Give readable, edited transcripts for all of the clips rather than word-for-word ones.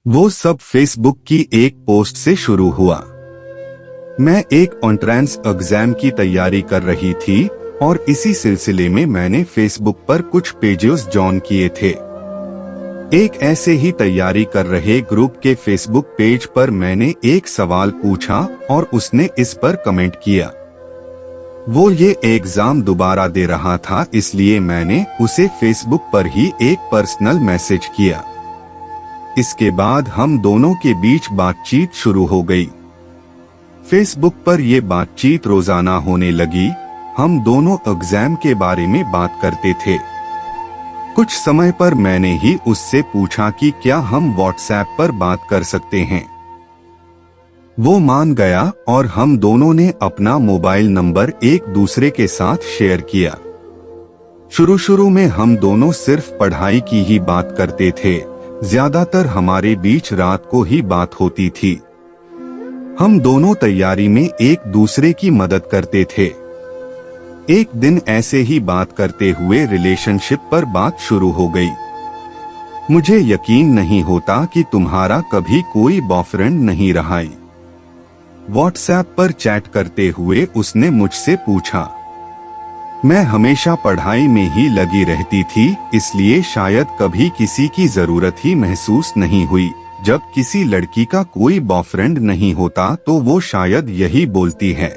वो सब फेसबुक की एक पोस्ट से शुरू हुआ। मैं एक एंट्रेंस एग्जाम की तैयारी कर रही थी और इसी सिलसिले में मैंने फेसबुक पर कुछ पेजेस जॉइन किए थे। एक ऐसे ही तैयारी कर रहे ग्रुप के फेसबुक पेज पर मैंने एक सवाल पूछा और उसने इस पर कमेंट किया। वो ये एग्जाम दोबारा दे रहा था, इसलिए मैंने उसे फेसबुक पर ही एक पर्सनल मैसेज किया। इसके बाद हम दोनों के बीच बातचीत शुरू हो गई। फेसबुक पर ये बातचीत रोजाना होने लगी। हम दोनों एग्जाम के बारे में बात करते थे। कुछ समय पर मैंने ही उससे पूछा कि क्या हम व्हाट्सएप पर बात कर सकते हैं। वो मान गया और हम दोनों ने अपना मोबाइल नंबर एक दूसरे के साथ शेयर किया। शुरू में हम दोनों सिर्फ पढ़ाई की ही बात करते थे। ज्यादातर हमारे बीच रात को ही बात होती थी। हम दोनों तैयारी में एक दूसरे की मदद करते थे। एक दिन ऐसे ही बात करते हुए रिलेशनशिप पर बात शुरू हो गई। मुझे यकीन नहीं होता कि तुम्हारा कभी कोई बॉयफ्रेंड नहीं रहा। व्हाट्सएप पर चैट करते हुए उसने मुझसे पूछा। मैं हमेशा पढ़ाई में ही लगी रहती थी, इसलिए शायद कभी किसी की जरूरत ही महसूस नहीं हुई। जब किसी लड़की का कोई बॉयफ्रेंड नहीं होता तो वो शायद यही बोलती है।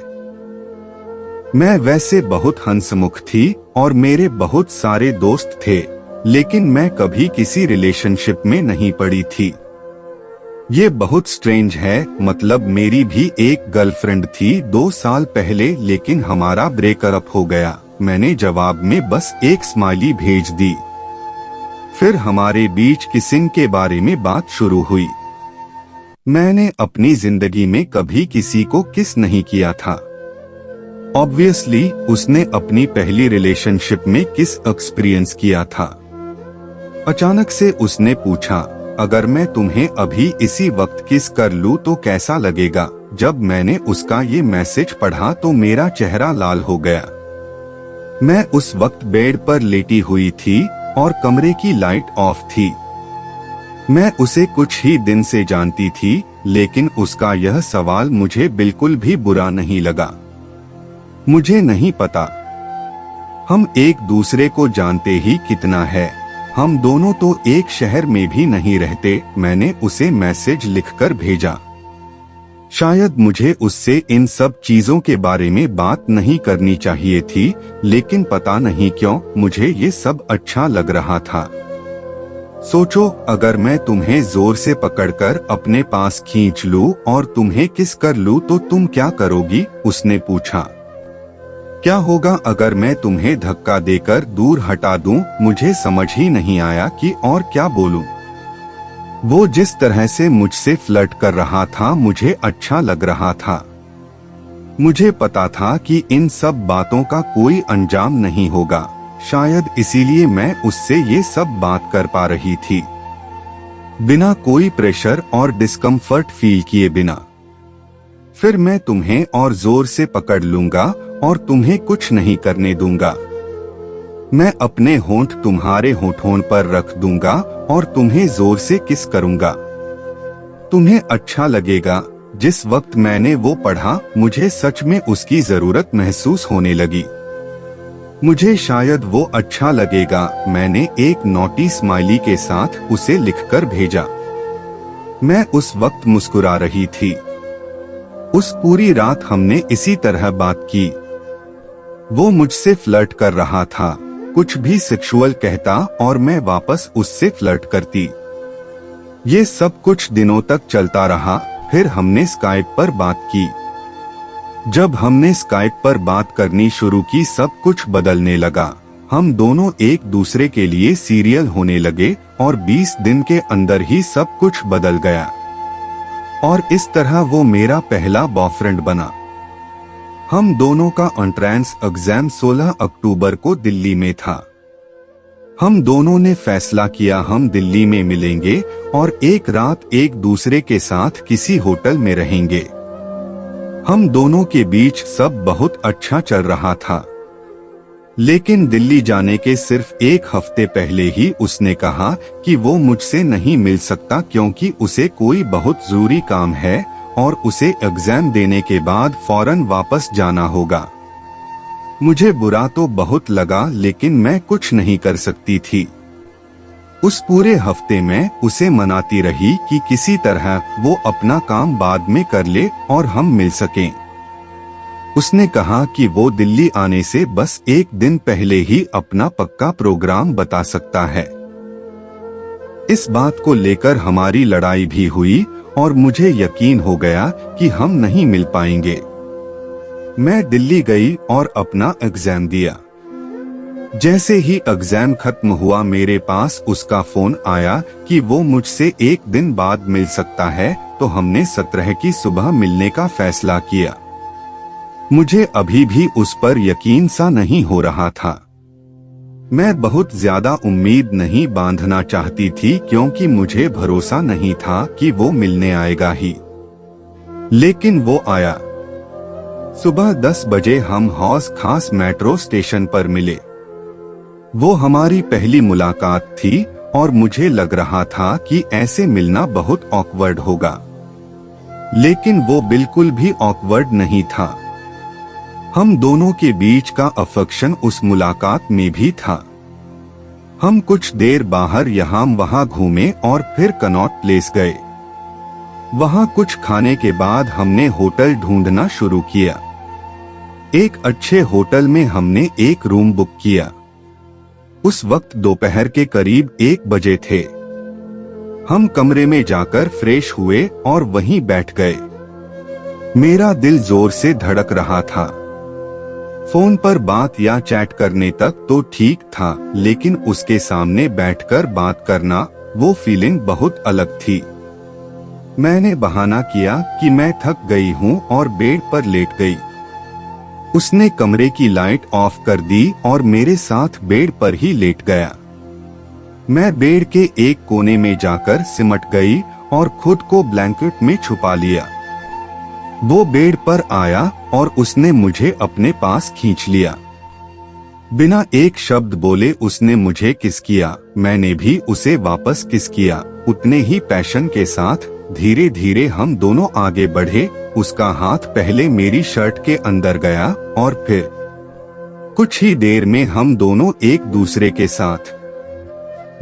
मैं वैसे बहुत हंसमुख थी और मेरे बहुत सारे दोस्त थे, लेकिन मैं कभी किसी रिलेशनशिप में नहीं पड़ी थी। ये बहुत स्ट्रेंज है, मतलब मेरी भी एक गर्लफ्रेंड थी 2 साल पहले, लेकिन हमारा ब्रेकअप हो गया। मैंने जवाब में बस एक स्माइली भेज दी। फिर हमारे बीच किसिंग के बारे में बात शुरू हुई। मैंने अपनी जिंदगी में कभी किसी को किस नहीं किया था। ऑब्वियसली उसने अपनी पहली रिलेशनशिप में किस एक्सपीरियंस किया था। अचानक से उसने पूछा, अगर मैं तुम्हें अभी इसी वक्त किस कर लूं तो कैसा लगेगा। जब मैंने उसका ये मैसेज पढ़ा तो मेरा चेहरा लाल हो गया। मैं उस वक्त बेड पर लेटी हुई थी और कमरे की लाइट ऑफ थी। मैं उसे कुछ ही दिन से जानती थी, लेकिन उसका यह सवाल मुझे बिल्कुल भी बुरा नहीं लगा। मुझे नहीं पता हम एक दूसरे को जानते ही कितना है। हम दोनों तो एक शहर में भी नहीं रहते। मैंने उसे मैसेज लिखकर भेजा। शायद मुझे उससे इन सब चीजों के बारे में बात नहीं करनी चाहिए थी, लेकिन पता नहीं क्यों मुझे ये सब अच्छा लग रहा था। सोचो, अगर मैं तुम्हें जोर से पकड़कर अपने पास खींच लूं और तुम्हें किस कर लूं तो तुम क्या करोगी? उसने पूछा। क्या होगा अगर मैं तुम्हें धक्का देकर दूर हटा दूं? मुझे समझ ही नहीं आया कि और क्या बोलूं। वो जिस तरह से मुझसे फ्लर्ट कर रहा था मुझे अच्छा लग रहा था। मुझे पता था कि इन सब बातों का कोई अंजाम नहीं होगा। शायद इसीलिए मैं उससे ये सब बात कर पा रही थी, बिना कोई प्रेशर और डिस्कम्फर्ट फील किए बिना। फिर मैं तुम्हें और जोर से पकड़ लूंगा और तुम्हें कुछ नहीं करने दूंगा। मैं अपने होंठ तुम्हारे होठों पर रख दूंगा और तुम्हें जोर से किस करूंगा। तुम्हें अच्छा लगेगा। जिस वक्त मैंने वो पढ़ा मुझे सच में उसकी जरूरत महसूस होने लगी। मुझे शायद वो अच्छा लगेगा। मैंने एक नोटी स्माइली के साथ उसे लिखकर भेजा। मैं उस वक्त मुस्कुरा रही थी। उस पूरी रात हमने इसी तरह बात की। वो मुझसे फ्लर्ट कर रहा था, कुछ भी सेक्सुअल कहता और मैं वापस उससे फ्लर्ट करती। ये सब कुछ दिनों तक चलता रहा। फिर हमने स्काइप पर बात की। जब हमने स्काइप पर बात करनी शुरू की सब कुछ बदलने लगा। हम दोनों एक दूसरे के लिए सीरियल होने लगे और 20 दिन के अंदर ही सब कुछ बदल गया। और इस तरह वो मेरा पहला बॉयफ्रेंड बना। हम दोनों का एंट्रेंस एग्जाम 16 अक्टूबर को दिल्ली में था। हम दोनों ने फैसला किया हम दिल्ली में मिलेंगे और एक रात एक दूसरे के साथ किसी होटल में रहेंगे। हम दोनों के बीच सब बहुत अच्छा चल रहा था। लेकिन दिल्ली जाने के सिर्फ एक हफ्ते पहले ही उसने कहा कि वो मुझसे नहीं मिल सकता क्योंकि उसे कोई बहुत जरूरी काम है और उसे एग्जाम देने के बाद फौरन वापस जाना होगा। मुझे बुरा तो बहुत लगा लेकिन मैं कुछ नहीं कर सकती थी। उस पूरे हफ्ते में उसे मनाती रही कि किसी तरह वो अपना काम बाद में कर ले और हम मिल सकें। उसने कहा कि वो दिल्ली आने से बस एक दिन पहले ही अपना पक्का प्रोग्राम बता सकता है। इस बात को लेकर हमारी लड़ाई भी हुई और मुझे यकीन हो गया कि हम नहीं मिल पाएंगे। मैं दिल्ली गई और अपना एग्जाम दिया। जैसे ही एग्जाम खत्म हुआ मेरे पास उसका फोन आया कि वो मुझसे एक दिन बाद मिल सकता है, तो हमने 17 की सुबह मिलने का फैसला किया। मुझे अभी भी उस पर यकीन सा नहीं हो रहा था। मैं बहुत ज्यादा उम्मीद नहीं बांधना चाहती थी क्योंकि मुझे भरोसा नहीं था कि वो मिलने आएगा ही, लेकिन वो आया। सुबह 10 बजे हम हौस खास मेट्रो स्टेशन पर मिले। वो हमारी पहली मुलाकात थी और मुझे लग रहा था कि ऐसे मिलना बहुत ऑकवर्ड होगा, लेकिन वो बिल्कुल भी ऑकवर्ड नहीं था। हम दोनों के बीच का अफेक्शन उस मुलाकात में भी था। हम कुछ देर बाहर यहाँ वहाँ घूमे और फिर कनॉट प्लेस गए। वहाँ कुछ खाने के बाद हमने होटल ढूंढना शुरू किया। एक अच्छे होटल में हमने एक रूम बुक किया। उस वक्त दोपहर के करीब 1 बजे थे। हम कमरे में जाकर फ्रेश हुए और वहीं बैठ गए। मेरा दिल जोर से धड़क रहा था। फोन पर बात या चैट करने तक तो ठीक था, लेकिन उसके सामने बैठकर बात करना, वो फीलिंग बहुत अलग थी। मैंने बहाना किया कि मैं थक गई हूँ और बेड पर लेट गई। उसने कमरे की लाइट ऑफ कर दी और मेरे साथ बेड पर ही लेट गया। मैं बेड के एक कोने में जाकर सिमट गई और खुद को ब्लैंकेट में छुपा लिया। वो बेड पर आया और उसने मुझे अपने पास खींच लिया। बिना एक शब्द बोले उसने मुझे किस किया। मैंने भी उसे वापस किस किया। उतने ही पैशन के साथ धीरे धीरे हम दोनों आगे बढ़े। उसका हाथ पहले मेरी शर्ट के अंदर गया और फिर कुछ ही देर में हम दोनों एक दूसरे के साथ।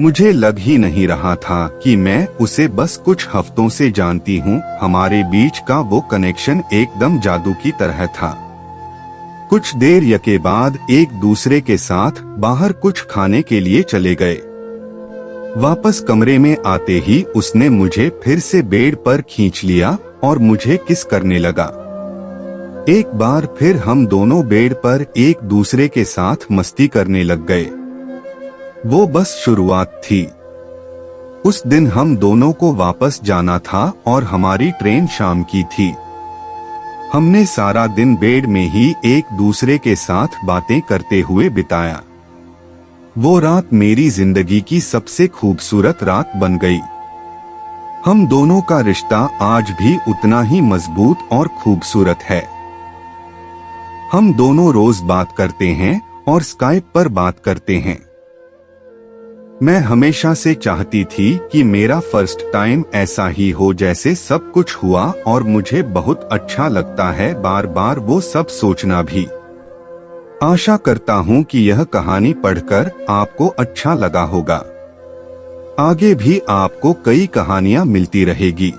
मुझे लग ही नहीं रहा था कि मैं उसे बस कुछ हफ्तों से जानती हूँ। हमारे बीच का वो कनेक्शन एकदम जादू की तरह था। कुछ देर के बाद एक दूसरे के साथ बाहर कुछ खाने के लिए चले गए। वापस कमरे में आते ही उसने मुझे फिर से बेड पर खींच लिया और मुझे किस करने लगा। एक बार फिर हम दोनों बेड पर एक दूसरे के साथ मस्ती करने लग गए। वो बस शुरुआत थी। उस दिन हम दोनों को वापस जाना था और हमारी ट्रेन शाम की थी। हमने सारा दिन बेड में ही एक दूसरे के साथ बातें करते हुए बिताया। वो रात मेरी जिंदगी की सबसे खूबसूरत रात बन गई। हम दोनों का रिश्ता आज भी उतना ही मजबूत और खूबसूरत है। हम दोनों रोज बात करते हैं और स्काइप पर बात करते हैं। मैं हमेशा से चाहती थी कि मेरा फर्स्ट टाइम ऐसा ही हो जैसे सब कुछ हुआ और मुझे बहुत अच्छा लगता है बार बार वो सब सोचना भी। आशा करता हूँ कि यह कहानी पढ़कर आपको अच्छा लगा होगा। आगे भी आपको कई कहानियाँ मिलती रहेगी।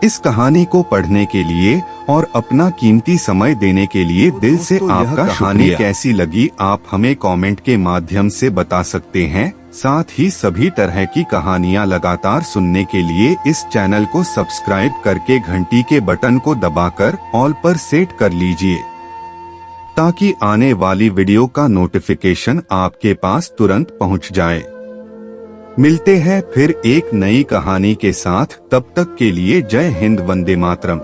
इस कहानी को पढ़ने के लिए और अपना कीमती समय देने के लिए दिल से आपका कहानी कैसी लगी आप हमें कमेंट के माध्यम से बता सकते हैं। साथ ही सभी तरह की कहानियाँ लगातार सुनने के लिए इस चैनल को सब्सक्राइब करके घंटी के बटन को दबाकर ऑल पर सेट कर लीजिए, ताकि आने वाली वीडियो का नोटिफिकेशन आपके पास तुरंत पहुंच जाए। मिलते हैं फिर एक नई कहानी के साथ, तब तक के लिए जय हिंद, वंदे मातरम।